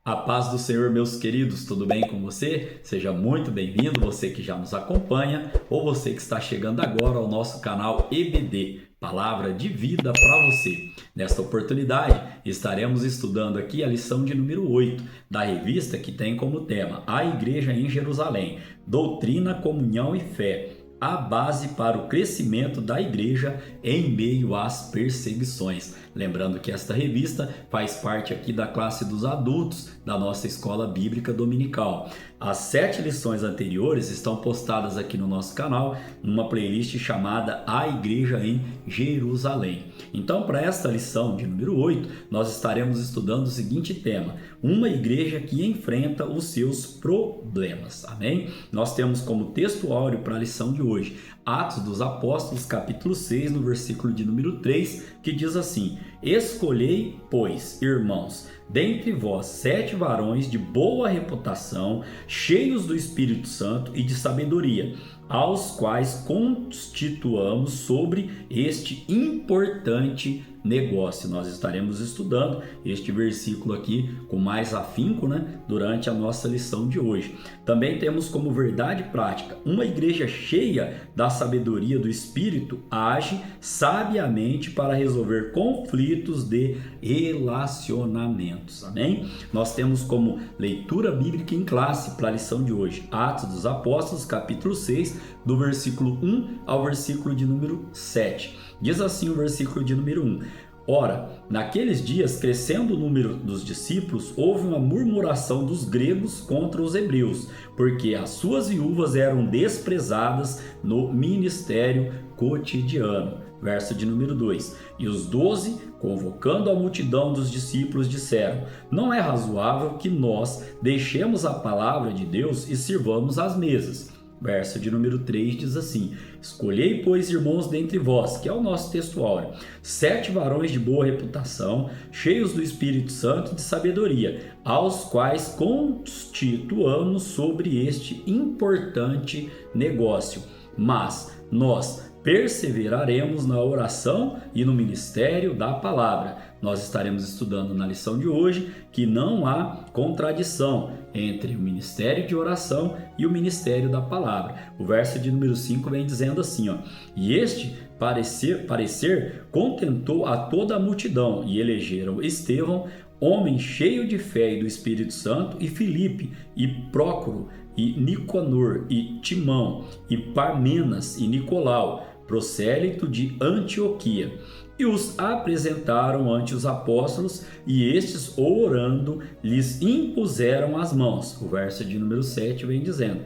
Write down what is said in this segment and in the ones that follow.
A paz do Senhor, meus queridos, tudo bem com você? Seja muito bem-vindo, você que já nos acompanha ou você que está chegando agora ao nosso canal EBD, Palavra de Vida para você. Nesta oportunidade, estaremos estudando aqui a lição de número 8 da revista que tem como tema A Igreja em Jerusalém, Doutrina, Comunhão e Fé. A base para o crescimento da igreja em meio às perseguições. Lembrando que esta revista faz parte aqui da classe dos adultos da nossa escola bíblica dominical. As 7 lições anteriores estão postadas aqui no nosso canal, numa playlist chamada A Igreja em Jerusalém. Então, para esta lição de número 8, nós estaremos estudando o seguinte tema: uma igreja que enfrenta os seus problemas. Amém? Nós temos como texto áureo para a lição de hoje Atos dos Apóstolos, capítulo 6, no versículo de número 3, que diz assim: Escolhei, pois, irmãos, dentre vós 7 varões de boa reputação, cheios do Espírito Santo e de sabedoria, aos quais constituamos sobre este importante negócio. Nós estaremos estudando este versículo aqui com mais afinco, durante a nossa lição de hoje. Também temos como verdade prática: uma igreja cheia da sabedoria do Espírito age sabiamente para resolver conflitos de relacionamentos. Amém? Nós temos como leitura bíblica em classe para a lição de hoje Atos dos Apóstolos, capítulo 6, do versículo 1 ao versículo de número 7. Diz assim o versículo de número 1: Ora, naqueles dias, crescendo o número dos discípulos, houve uma murmuração dos gregos contra os hebreus, porque as suas viúvas eram desprezadas no ministério cotidiano. Verso de número 2: E os 12, convocando a multidão dos discípulos, disseram: Não é razoável que nós deixemos a palavra de Deus e sirvamos às mesas. Verso de número 3 diz assim: Escolhei, pois, irmãos dentre vós, que é o nosso texto áureo, 7 varões de boa reputação, cheios do Espírito Santo e de sabedoria, aos quais constituamos sobre este importante negócio. Mas nós perseveraremos na oração e no ministério da palavra. Nós estaremos estudando na lição de hoje que não há contradição entre o ministério de oração e o ministério da palavra. O verso de número 5 vem dizendo assim: E este parecer contentou a toda a multidão, e elegeram Estevão, homem cheio de fé e do Espírito Santo, e Filipe, e Prócoro, e Nicanor, e Timão, e Parmenas, e Nicolau, prosélito de Antioquia, e os apresentaram ante os apóstolos, e estes, orando, lhes impuseram as mãos. O verso de número 7 vem dizendo: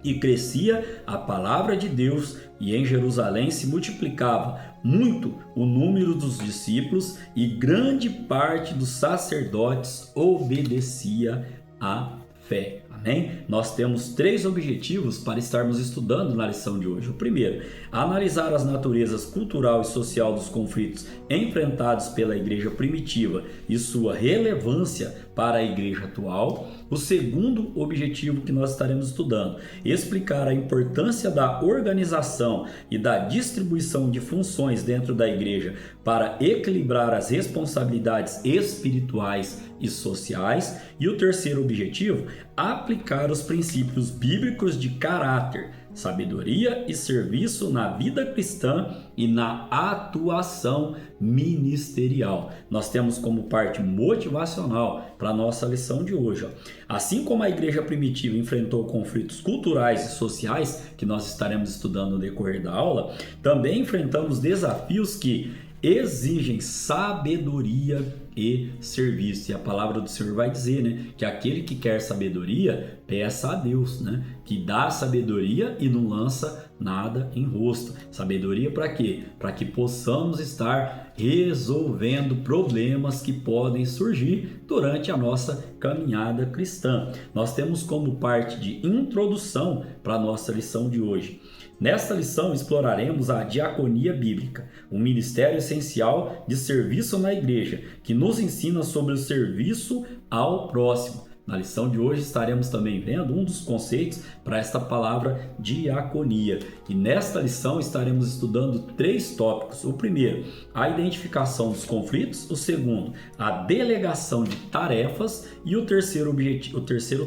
E crescia a palavra de Deus, e em Jerusalém se multiplicava muito o número dos discípulos, e grande parte dos sacerdotes obedecia à fé. Amém? Nós temos 3 objetivos para estarmos estudando na lição de hoje. O primeiro, analisar as naturezas cultural e social dos conflitos enfrentados pela igreja primitiva e sua relevância para a igreja atual. O segundo objetivo que nós estaremos estudando, explicar a importância da organização e da distribuição de funções dentro da igreja para equilibrar as responsabilidades espirituais e sociais. E o terceiro objetivo, aplicar os princípios bíblicos de caráter, sabedoria e serviço na vida cristã e na atuação ministerial. Nós temos como parte motivacional para a nossa lição de hoje. Assim como a igreja primitiva enfrentou conflitos culturais e sociais, que nós estaremos estudando no decorrer da aula, também enfrentamos desafios que exigem sabedoria e serviço. E a palavra do Senhor vai dizer, que aquele que quer sabedoria, peça a Deus, que dá sabedoria e não lança nada em rosto. Sabedoria para quê? Para que possamos estar resolvendo problemas que podem surgir durante a nossa caminhada cristã. Nós temos como parte de introdução para a nossa lição de hoje. Nesta lição exploraremos a diaconia bíblica, um ministério essencial de serviço na igreja, que nos ensina sobre o serviço ao próximo. Na lição de hoje estaremos também vendo um dos conceitos para esta palavra diaconia. E nesta lição estaremos estudando 3 tópicos. O primeiro, a identificação dos conflitos. O segundo, a delegação de tarefas. E o terceiro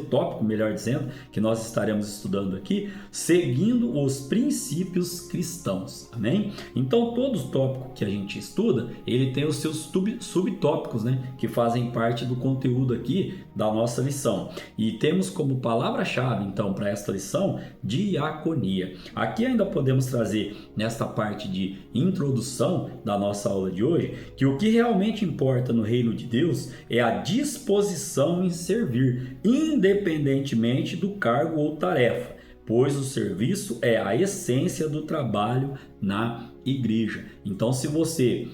tópico, melhor dizendo, que nós estaremos estudando aqui, seguindo os princípios cristãos. Amém? Então, todo tópico que a gente estuda, ele tem os seus subtópicos, né, que fazem parte do conteúdo aqui da nossa lição. E temos como palavra-chave, então, para esta lição, diaconia. Aqui ainda podemos trazer, nesta parte de introdução da nossa aula de hoje, que o que realmente importa no reino de Deus é a disposição em servir, independentemente do cargo ou tarefa, pois o serviço é a essência do trabalho na igreja. Então, se você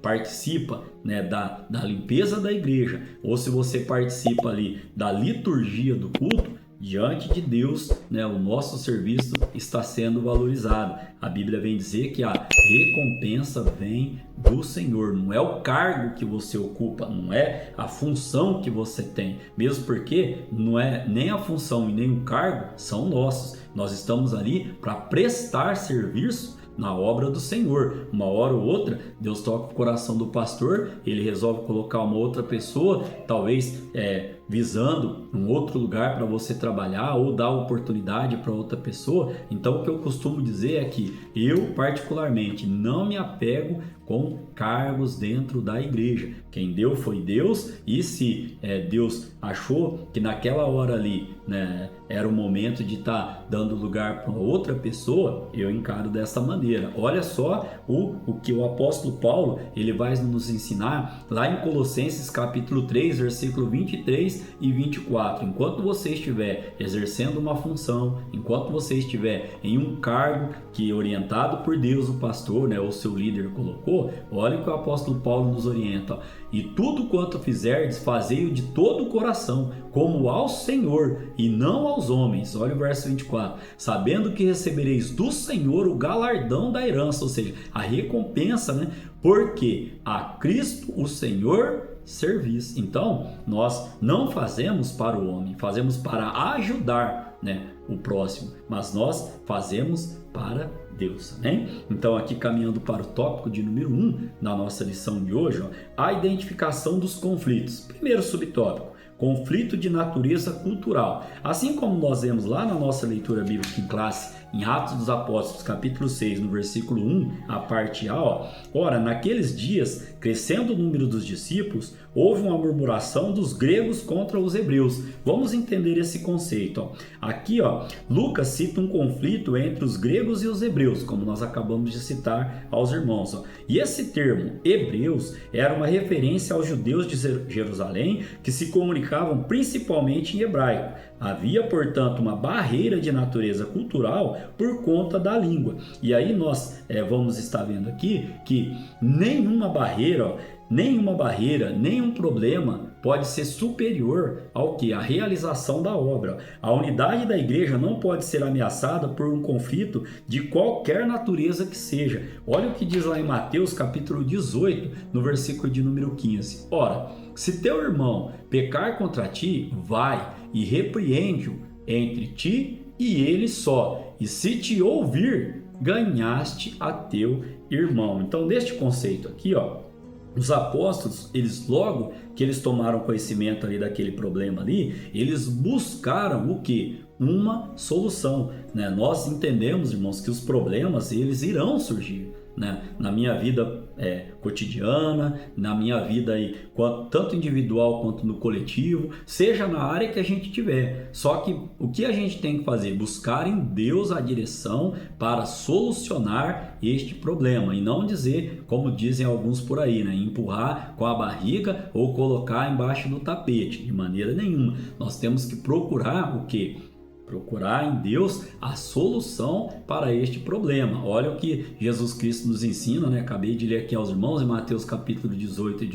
participa, né, da limpeza da igreja, ou se você participa ali da liturgia do culto, diante de Deus, né, o nosso serviço está sendo valorizado. A Bíblia vem dizer que a recompensa vem do Senhor, não é o cargo que você ocupa, não é a função que você tem, mesmo porque não é nem a função e nem o cargo são nossos. Nós estamos ali para prestar serviço na obra do Senhor. Uma hora ou outra, Deus toca o coração do pastor, ele resolve colocar uma outra pessoa, talvez visando um outro lugar para você trabalhar ou dar oportunidade para outra pessoa. Então, o que eu costumo dizer é que eu, particularmente, não me apego com cargos dentro da igreja. Quem deu foi Deus, e se Deus achou que naquela hora ali, né, era o momento de estar dando lugar para outra pessoa, eu encaro dessa maneira. Olha só o que o apóstolo Paulo ele vai nos ensinar lá em Colossenses capítulo 3, versículo 23 e 24. Enquanto você estiver exercendo uma função, enquanto você estiver em um cargo que orientado por Deus, o pastor, né, ou seu líder colocou, olha o que o apóstolo Paulo nos orienta. E tudo quanto fizerdes, fazei-o de todo o coração, como ao Senhor e não aos homens. Olha o verso 24. Sabendo que recebereis do Senhor o galardão da herança, ou seja, a recompensa, né? Porque a Cristo o Senhor servis. Então, nós não fazemos para o homem, fazemos para ajudar, né, o próximo, mas nós fazemos para Deus, né? Então, aqui caminhando para o tópico de número 1 na nossa lição de hoje, a identificação dos conflitos. Primeiro subtópico, conflito de natureza cultural. Assim como nós vemos lá na nossa leitura bíblica em classe, em Atos dos Apóstolos, capítulo 6, no versículo 1, a parte A, ora, naqueles dias, crescendo o número dos discípulos, houve uma murmuração dos gregos contra os hebreus. Vamos entender esse conceito. Aqui, Lucas cita um conflito entre os gregos e os hebreus, como nós acabamos de citar aos irmãos. E esse termo, hebreus, era uma referência aos judeus de Jerusalém, que se comunicavam principalmente em hebraico. Havia, portanto, uma barreira de natureza cultural por conta da língua. E aí nós vamos estar vendo aqui que nenhuma barreira, nenhum problema pode ser superior ao que? A realização da obra. A unidade da igreja não pode ser ameaçada por um conflito de qualquer natureza que seja. Olha o que diz lá em Mateus capítulo 18, no versículo de número 15. Ora, se teu irmão pecar contra ti, vai e repreende-o entre ti e ele só. E se te ouvir, ganhaste a teu irmão. Então, neste conceito aqui, os apóstolos, logo que eles tomaram conhecimento ali daquele problema ali, eles buscaram o quê? Uma solução, né? Nós entendemos, irmãos, que os problemas, eles irão surgir, né? Na minha vida cotidiana, na minha vida aí, tanto individual quanto no coletivo, seja na área que a gente tiver. Só que o que a gente tem que fazer? Buscar em Deus a direção para solucionar este problema, e não dizer, como dizem alguns por aí, né, empurrar com a barriga ou colocar embaixo do tapete. De maneira nenhuma. Nós temos que procurar o quê? Procurar em Deus a solução para este problema. Olha o que Jesus Cristo nos ensina, né? Acabei de ler aqui aos irmãos em Mateus capítulo 18,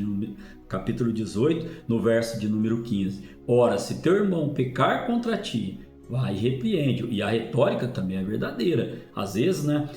no verso de número 15. Ora, se teu irmão pecar contra ti, vai e repreende-o. E a retórica também é verdadeira. Às vezes, né,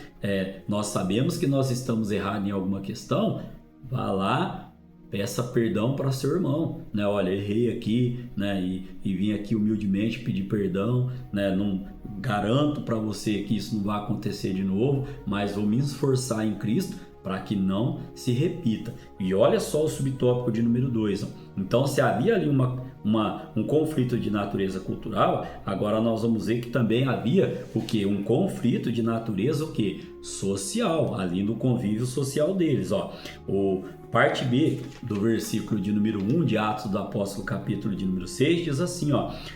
nós sabemos que nós estamos errados em alguma questão, vá lá, peça perdão para seu irmão, né? Olha, errei aqui, né? E vim aqui humildemente pedir perdão, né? Não garanto para você que isso não vai acontecer de novo, mas vou me esforçar em Cristo para que não se repita. E olha só o subtópico de número 2. Então, se havia ali um conflito de natureza cultural, agora nós vamos ver que também havia o que? Um conflito de natureza o que? Social, ali no convívio social deles. Parte B do versículo de número 1 de Atos do Apóstolo, capítulo de número 6, diz assim,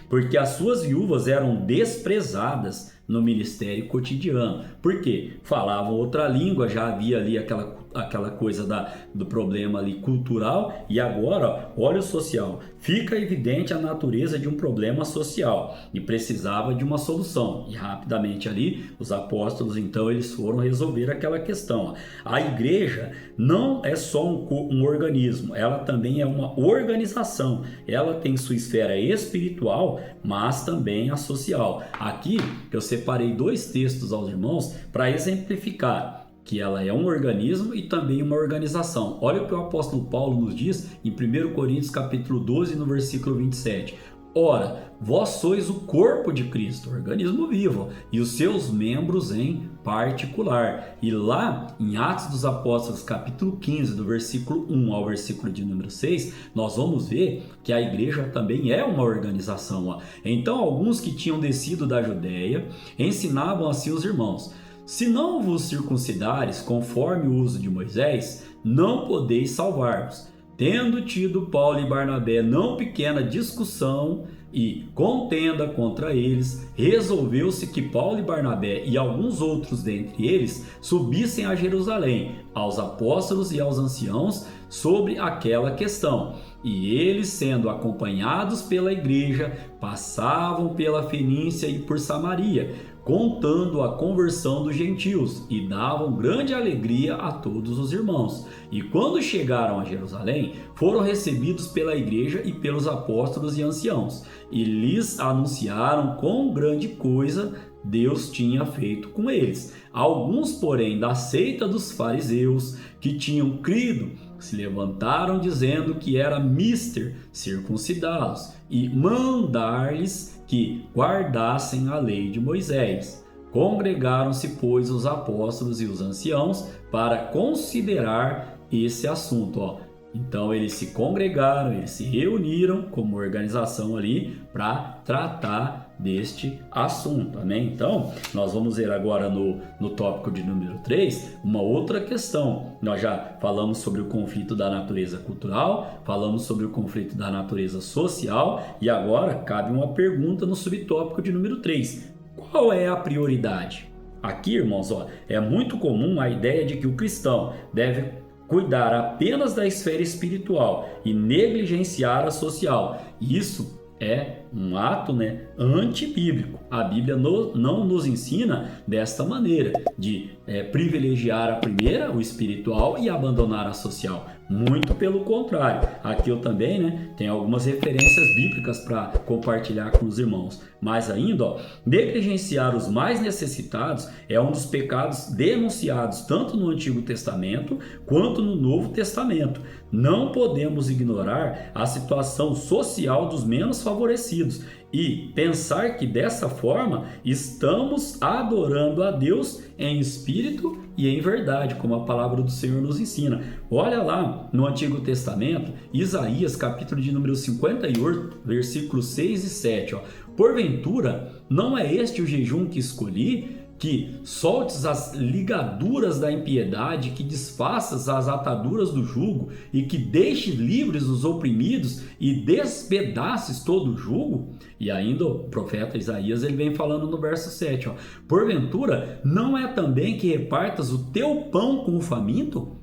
porque as suas viúvas eram desprezadas no ministério cotidiano. Por quê? Falavam outra língua, já havia ali aquela coisa do problema ali cultural, e agora, olha o social, fica evidente a natureza de um problema social e precisava de uma solução. E rapidamente ali, os apóstolos, então, eles foram resolver aquela questão. A igreja não é só um organismo, ela também é uma organização. Ela tem sua esfera espiritual, mas também a social. Aqui eu separei 2 textos aos irmãos para exemplificar que ela é um organismo e também uma organização. Olha o que o apóstolo Paulo nos diz em 1 Coríntios capítulo 12, no versículo 27. Ora, vós sois o corpo de Cristo, organismo vivo, e os seus membros em particular. E lá em Atos dos Apóstolos, capítulo 15, do versículo 1 ao versículo de número 6, nós vamos ver que a igreja também é uma organização. Então, alguns que tinham descido da Judéia ensinavam assim os irmãos: se não vos circuncidares conforme o uso de Moisés, não podeis salvar-vos. Tendo tido Paulo e Barnabé não pequena discussão e contenda contra eles, resolveu-se que Paulo e Barnabé e alguns outros dentre eles subissem a Jerusalém, aos apóstolos e aos anciãos, sobre aquela questão. E eles, sendo acompanhados pela igreja, passavam pela Fenícia e por Samaria, contando a conversão dos gentios, e davam grande alegria a todos os irmãos. E quando chegaram a Jerusalém, foram recebidos pela igreja e pelos apóstolos e anciãos, e lhes anunciaram quão grande coisa Deus tinha feito com eles. Alguns, porém, da seita dos fariseus, que tinham crido, se levantaram dizendo que era mister circuncidá-los e mandar-lhes que guardassem a lei de Moisés. Congregaram-se, pois, os apóstolos e os anciãos para considerar esse assunto. Então eles se congregaram, eles se reuniram como organização ali para tratar deste assunto, amém? Então, nós vamos ver agora no tópico de número 3, uma outra questão. Nós já falamos sobre o conflito da natureza cultural, falamos sobre o conflito da natureza social, e agora cabe uma pergunta no subtópico de número 3. Qual é a prioridade? Aqui, irmãos, é muito comum a ideia de que o cristão deve cuidar apenas da esfera espiritual e negligenciar a social. Isso é um ato antibíblico. A Bíblia não nos ensina desta maneira, de privilegiar a primeira, o espiritual, e abandonar a social. Muito pelo contrário. Aqui eu também tenho algumas referências bíblicas para compartilhar com os irmãos. Mas ainda, negligenciar os mais necessitados é um dos pecados denunciados tanto no Antigo Testamento quanto no Novo Testamento. Não podemos ignorar a situação social dos menos favorecidos e pensar que dessa forma estamos adorando a Deus em espírito e em verdade, como a palavra do Senhor nos ensina. Olha lá no Antigo Testamento, Isaías, capítulo de número 58, versículos 6 e 7. Porventura, não é este o jejum que escolhi? Que soltes as ligaduras da impiedade, que desfaças as ataduras do jugo, e que deixes livres os oprimidos, e despedaces todo o jugo? E ainda o profeta Isaías ele vem falando no verso 7, porventura, não é também que repartas o teu pão com o faminto?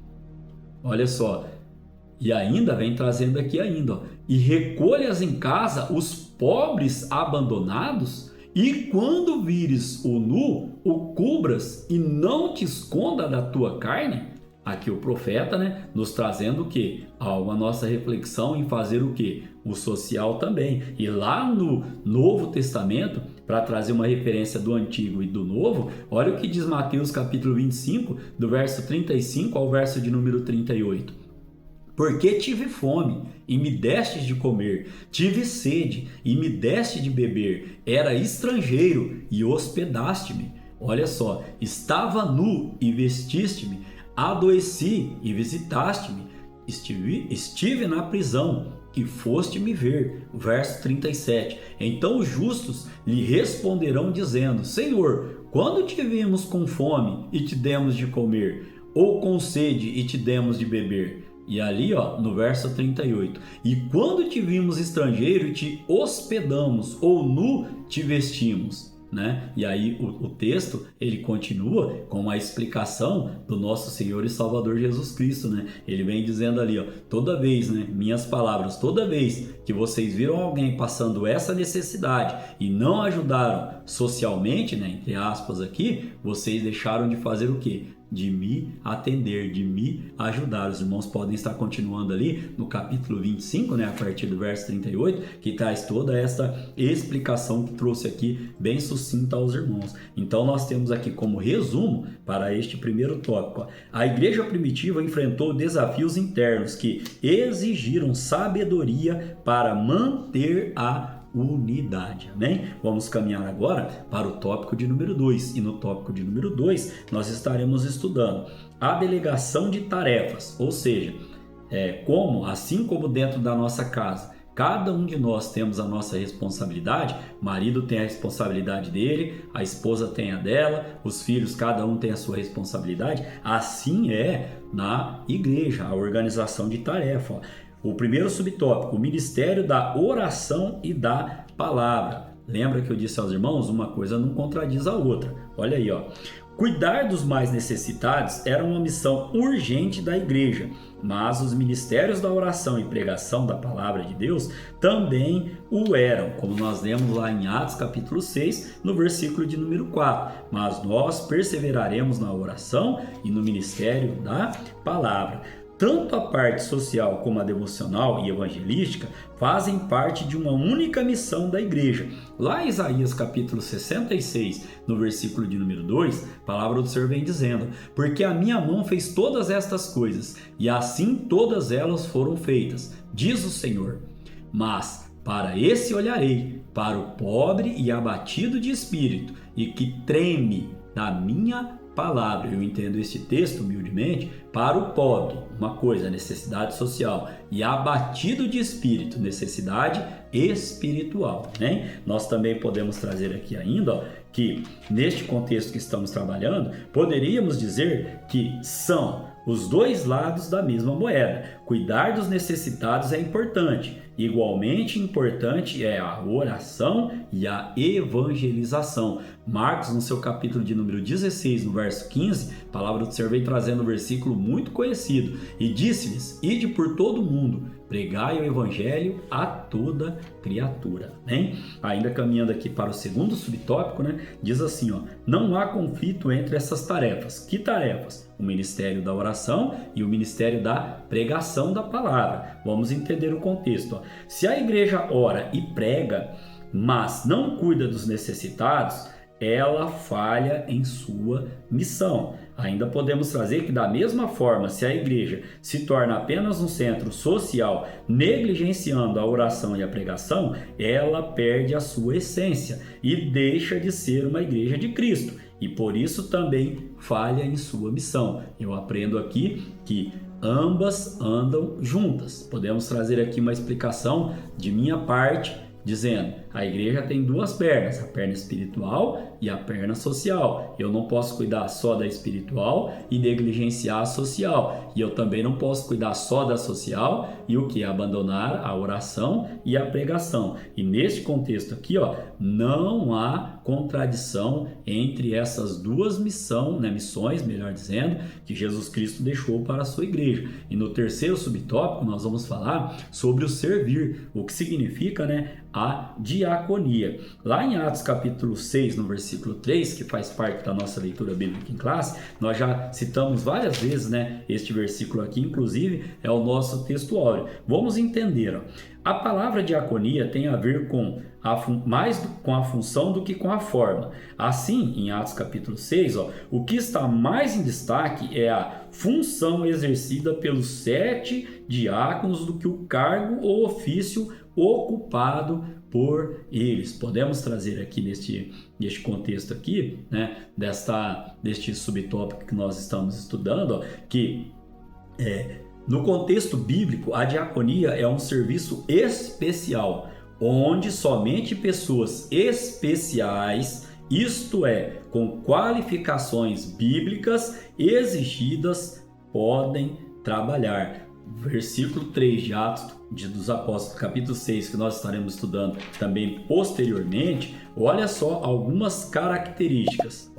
Olha só, e ainda vem trazendo aqui ainda, e recolhas em casa os pobres abandonados? E quando vires o nu, o cubras e não te esconda da tua carne? Aqui o profeta, nos trazendo o quê? Uma nossa reflexão em fazer o quê? O social também. E lá no Novo Testamento, para trazer uma referência do Antigo e do Novo, olha o que diz Mateus capítulo 25, do verso 35 ao verso de número 38. Porque tive fome e me destes de comer, tive sede e me deste de beber, era estrangeiro e hospedaste-me. Olha só, estava nu e vestiste-me, adoeci e visitaste-me, estive na prisão e foste me ver. Verso 37. Então os justos lhe responderão dizendo: Senhor, quando te vimos com fome e te demos de comer, ou com sede e te demos de beber? E ali, no verso 38, e quando te vimos estrangeiro e te hospedamos, ou nu te vestimos, né? E aí o texto ele continua com a explicação do nosso Senhor e Salvador Jesus Cristo, né? Ele vem dizendo ali, toda vez, né? Minhas palavras, toda vez que vocês viram alguém passando essa necessidade e não ajudaram socialmente, né? Entre aspas aqui, vocês deixaram de fazer o quê? De me atender, de me ajudar. Os irmãos podem estar continuando ali no capítulo 25, né, a partir do verso 38, que traz toda essa explicação que trouxe aqui bem sucinta aos irmãos. Então nós temos aqui como resumo para este primeiro tópico: a igreja primitiva enfrentou desafios internos que exigiram sabedoria para manter a unidade, amém? Vamos caminhar agora para o tópico de número 2, e no tópico de número 2 nós estaremos estudando a delegação de tarefas, ou seja, assim como dentro da nossa casa, cada um de nós temos a nossa responsabilidade, o marido tem a responsabilidade dele, a esposa tem a dela, os filhos, cada um tem a sua responsabilidade, assim é na igreja, a organização de tarefa. O primeiro subtópico, o ministério da oração e da palavra. Lembra que eu disse aos irmãos, uma coisa não contradiz a outra. Olha aí, Cuidar dos mais necessitados era uma missão urgente da igreja, mas os ministérios da oração e pregação da palavra de Deus também o eram, como nós lemos lá em Atos capítulo 6, no versículo de número 4. Mas nós perseveraremos na oração e no ministério da palavra. Tanto a parte social como a devocional e evangelística fazem parte de uma única missão da igreja. Lá em Isaías capítulo 66, no versículo de número 2, a palavra do Senhor vem dizendo: porque a minha mão fez todas estas coisas, e assim todas elas foram feitas, diz o Senhor. Mas para esse olharei, para o pobre e abatido de espírito, e que treme da minha palavra. Eu entendo este texto humildemente para o pobre, uma coisa, necessidade social, e abatido de espírito, necessidade espiritual, né? Nós também podemos trazer aqui ainda que neste contexto que estamos trabalhando, poderíamos dizer que são os dois lados da mesma moeda. Cuidar dos necessitados é importante. Igualmente importante é a oração e a evangelização. Marcos, no seu capítulo de número 16, no verso 15, a palavra do Senhor vem trazendo um versículo muito conhecido. E disse-lhes: ide por todo o mundo, pregai o evangelho a toda criatura. Né? Ainda caminhando aqui para o segundo subtópico, né? Diz assim, não há conflito entre essas tarefas. Que tarefas? O ministério da oração e o ministério da pregação da palavra. Vamos entender o contexto. Se a igreja ora e prega, mas não cuida dos necessitados, ela falha em sua missão. Ainda podemos trazer que, da mesma forma, se a igreja se torna apenas um centro social, negligenciando a oração e a pregação, ela perde a sua essência e deixa de ser uma igreja de Cristo. E por isso também falha em sua missão. Eu aprendo aqui que ambas andam juntas. Podemos trazer aqui uma explicação de minha parte, dizendo: a igreja tem duas pernas, a perna espiritual e a perna social. Eu não posso cuidar só da espiritual e negligenciar a social. E eu também não posso cuidar só da social e o que? Abandonar a oração e a pregação. E neste contexto aqui, não há contradição entre essas duas missões, melhor dizendo, que Jesus Cristo deixou para a sua igreja. E no terceiro subtópico nós vamos falar sobre o servir, o que significa, a diaconia. Lá em Atos capítulo 6, no versículo 3, que faz parte da nossa leitura bíblica em classe, nós já citamos várias vezes, este versículo aqui, inclusive é o nosso texto áureo. Vamos entender, A palavra diaconia tem a ver mais com a função do que com a forma. Assim, em Atos capítulo 6, o que está mais em destaque é a função exercida pelos 7 diáconos do que o cargo ou ofício ocupado por eles. Podemos trazer aqui neste contexto aqui, né, deste subtópico que nós estamos estudando, ó, que no contexto bíblico, a diaconia é um serviço especial, onde somente pessoas especiais, isto é, com qualificações bíblicas exigidas, podem trabalhar. Versículo 3 de Atos dos Apóstolos, capítulo 6, que nós estaremos estudando também posteriormente, olha só algumas características.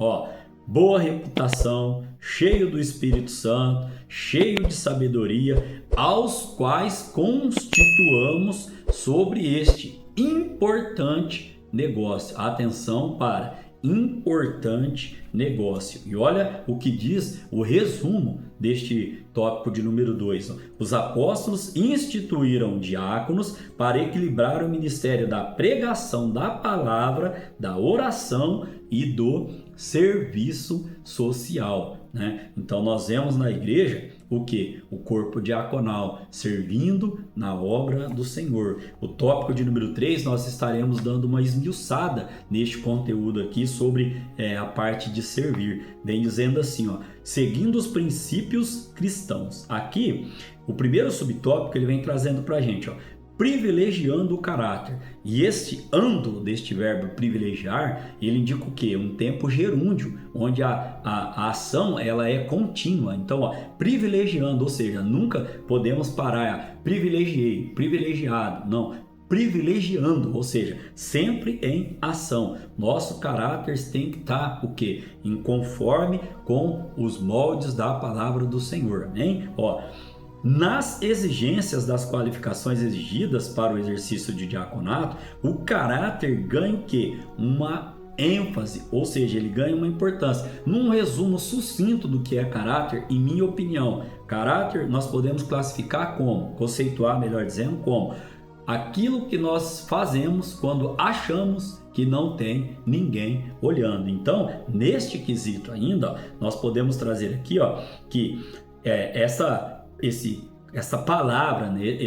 Boa reputação, cheio do Espírito Santo, cheio de sabedoria, aos quais constituamos sobre este importante negócio. Atenção para importante negócio. E olha o que diz o resumo deste tópico de número 2. Os apóstolos instituíram diáconos para equilibrar o ministério da pregação da palavra, da oração e do serviço social, né? Então nós vemos na igreja o que? O corpo diaconal servindo na obra do Senhor. O tópico de número 3, nós estaremos dando uma esmiuçada neste conteúdo aqui sobre a parte de servir. Vem dizendo assim, seguindo os princípios cristãos. Aqui, o primeiro subtópico, ele vem trazendo para a gente, privilegiando o caráter. E este ando deste verbo privilegiar, ele indica o quê? Um tempo gerúndio, onde a ação ela é contínua. Então, privilegiando, ou seja, nunca podemos parar, privilegiei, privilegiado, não, privilegiando, ou seja, sempre em ação. Nosso caráter tem que estar o quê? Em conforme com os moldes da palavra do Senhor, amém? Nas exigências das qualificações exigidas para o exercício de diaconato, o caráter ganha o quê? Uma ênfase, ou seja, ele ganha uma importância. Num resumo sucinto do que é caráter, em minha opinião, caráter nós podemos classificar como, conceituar, melhor dizendo, como aquilo que nós fazemos quando achamos que não tem ninguém olhando. Então, neste quesito ainda, nós podemos trazer aqui, que essa palavra, né,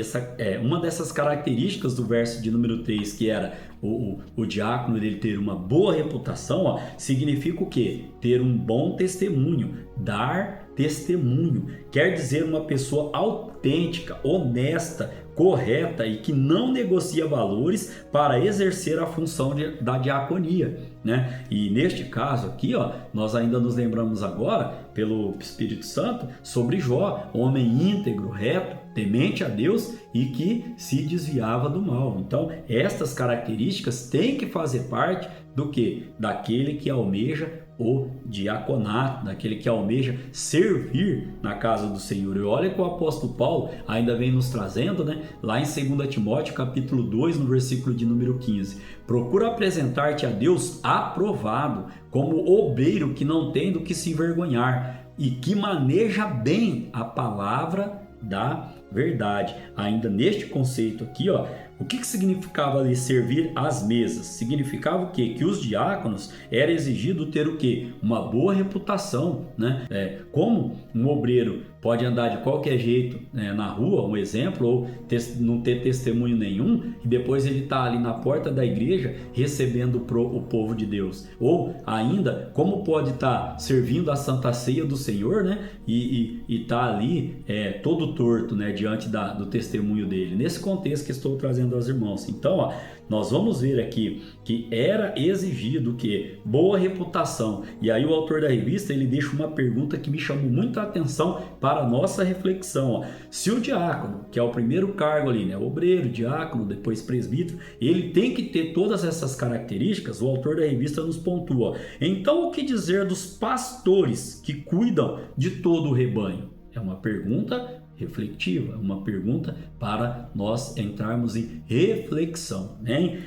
uma dessas características do verso de número 3, que era o diácono ele ter uma boa reputação, significa o quê? Ter um bom testemunho, dar testemunho. Quer dizer uma pessoa autêntica, honesta, correta e que não negocia valores para exercer a função da diaconia, né? E neste caso aqui, nós ainda nos lembramos agora, pelo Espírito Santo, sobre Jó, homem íntegro, reto, temente a Deus e que se desviava do mal. Então, estas características têm que fazer parte do quê? Daquele que almeja o diaconato, daquele que almeja servir na casa do Senhor. E olha que o apóstolo Paulo ainda vem nos trazendo, né? Lá em 2 Timóteo, capítulo 2, no versículo de número 15. Procura apresentar-te a Deus aprovado, como obreiro que não tem do que se envergonhar e que maneja bem a palavra da verdade. Ainda neste conceito aqui, o que significava ali servir às mesas? Significava o quê? Que os diáconos era exigido ter o quê? Uma boa reputação, né? Como um obreiro pode andar de qualquer jeito, né, na rua, um exemplo, ou não ter testemunho nenhum, e depois ele está ali na porta da igreja recebendo o povo de Deus. Ou ainda, como pode estar servindo a Santa Ceia do Senhor, né, e está ali todo torto, né, diante do testemunho dele. Nesse contexto que estou trazendo aos irmãos. Então, nós vamos ver aqui que era exigido o quê? Boa reputação. E aí o autor da revista, ele deixa uma pergunta que me chamou muito a atenção para a nossa reflexão. Se o diácono, que é o primeiro cargo ali, né? Obreiro, diácono, depois presbítero, ele tem que ter todas essas características, o autor da revista nos pontua. Então, o que dizer dos pastores que cuidam de todo o rebanho? É uma pergunta reflexiva, uma pergunta para nós entrarmos em reflexão, né?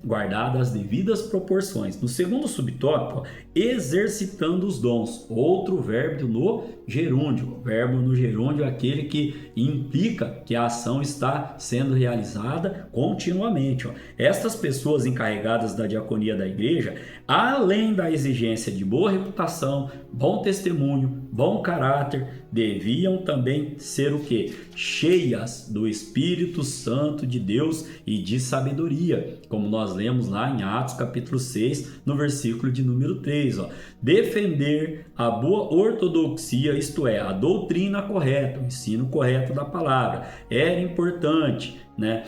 Guardadas as devidas proporções. No segundo subtópico, exercitando os dons, outro verbo no gerúndio. O verbo no gerúndio é aquele que implica que a ação está sendo realizada continuamente. Estas pessoas encarregadas da diaconia da igreja, além da exigência de boa reputação, bom testemunho, bom caráter, deviam também ser o quê? Cheias do Espírito Santo de Deus e de sabedoria, como nós lemos lá em Atos capítulo 6, no versículo de número 3. Defender a boa ortodoxia, isto é, a doutrina correta, o ensino correto da palavra, era importante, né?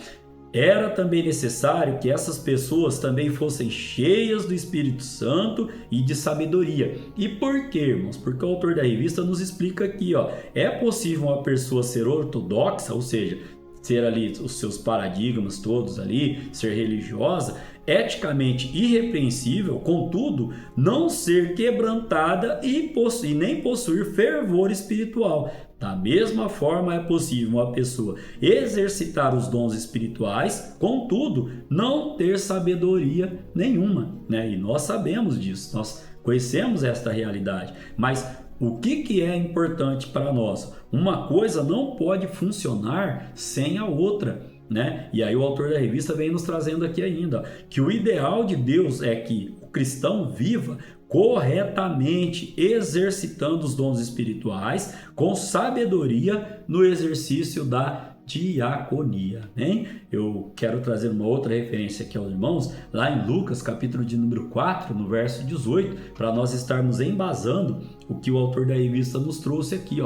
Era também necessário que essas pessoas também fossem cheias do Espírito Santo e de sabedoria. E por quê, irmãos? Porque o autor da revista nos explica aqui, é possível uma pessoa ser ortodoxa, ou seja, ser ali os seus paradigmas todos ali, ser religiosa, eticamente irrepreensível, contudo, não ser quebrantada e nem possuir fervor espiritual. Da mesma forma, é possível uma pessoa exercitar os dons espirituais, contudo, não ter sabedoria nenhuma, né? E nós sabemos disso, nós conhecemos esta realidade, mas o que é importante para nós? Uma coisa não pode funcionar sem a outra, né? E aí o autor da revista vem nos trazendo aqui ainda, que o ideal de Deus é que o cristão viva corretamente, exercitando os dons espirituais com sabedoria no exercício da diaconia, hein? Eu quero trazer uma outra referência aqui aos irmãos, lá em Lucas, capítulo de número 4, no verso 18, para nós estarmos embasando o que o autor da revista nos trouxe aqui,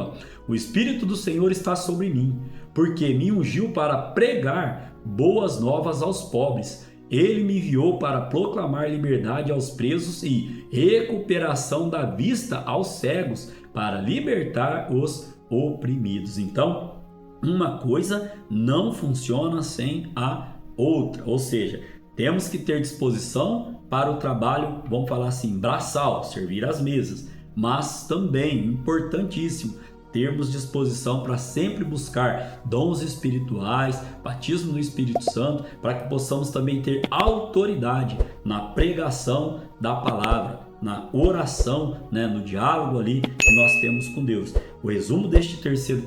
O Espírito do Senhor está sobre mim, porque me ungiu para pregar boas novas aos pobres. Ele me enviou para proclamar liberdade aos presos e recuperação da vista aos cegos, para libertar os oprimidos. Então, uma coisa não funciona sem a outra, ou seja, temos que ter disposição para o trabalho, vamos falar assim, braçal, servir às mesas, mas também, importantíssimo, termos disposição para sempre buscar dons espirituais, batismo no Espírito Santo, para que possamos também ter autoridade na pregação da palavra, na oração, né, no diálogo ali que nós temos com Deus. O resumo desse terceiro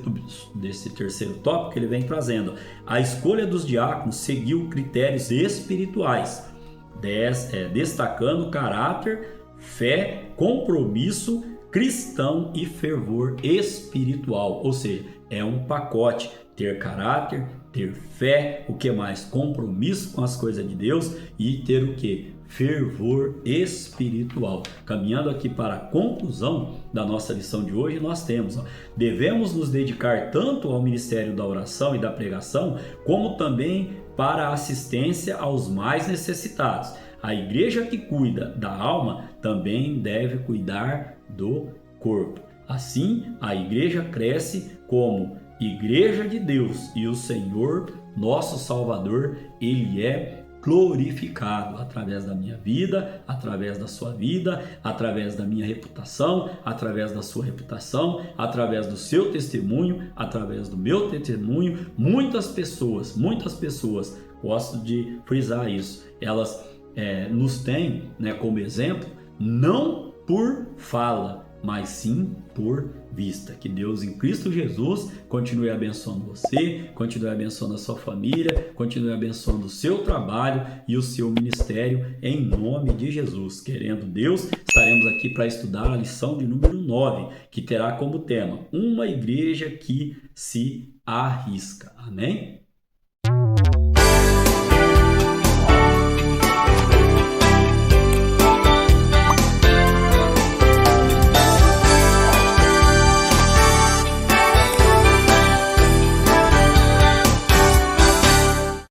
tópico que ele vem trazendo: a escolha dos diáconos seguiu critérios espirituais, destacando caráter, fé, compromisso cristão e fervor espiritual, ou seja, é um pacote: ter caráter, ter fé, o que mais? Compromisso com as coisas de Deus e ter o que? Fervor espiritual. Caminhando aqui para a conclusão da nossa lição de hoje, nós temos, devemos nos dedicar tanto ao ministério da oração e da pregação, como também para a assistência aos mais necessitados. A igreja que cuida da alma também deve cuidar do corpo. Assim, a igreja cresce como igreja de Deus e o Senhor, nosso Salvador, ele é glorificado através da minha vida, através da sua vida, através da minha reputação, através da sua reputação, através do seu testemunho, através do meu testemunho. Muitas pessoas, gosto de frisar isso, elas nos têm, né, como exemplo, não por fala, mas sim por vista. Que Deus em Cristo Jesus continue abençoando você, continue abençoando a sua família, continue abençoando o seu trabalho e o seu ministério, em nome de Jesus. Querendo Deus, estaremos aqui para estudar a lição de número 9, que terá como tema uma igreja que se arrisca. Amém?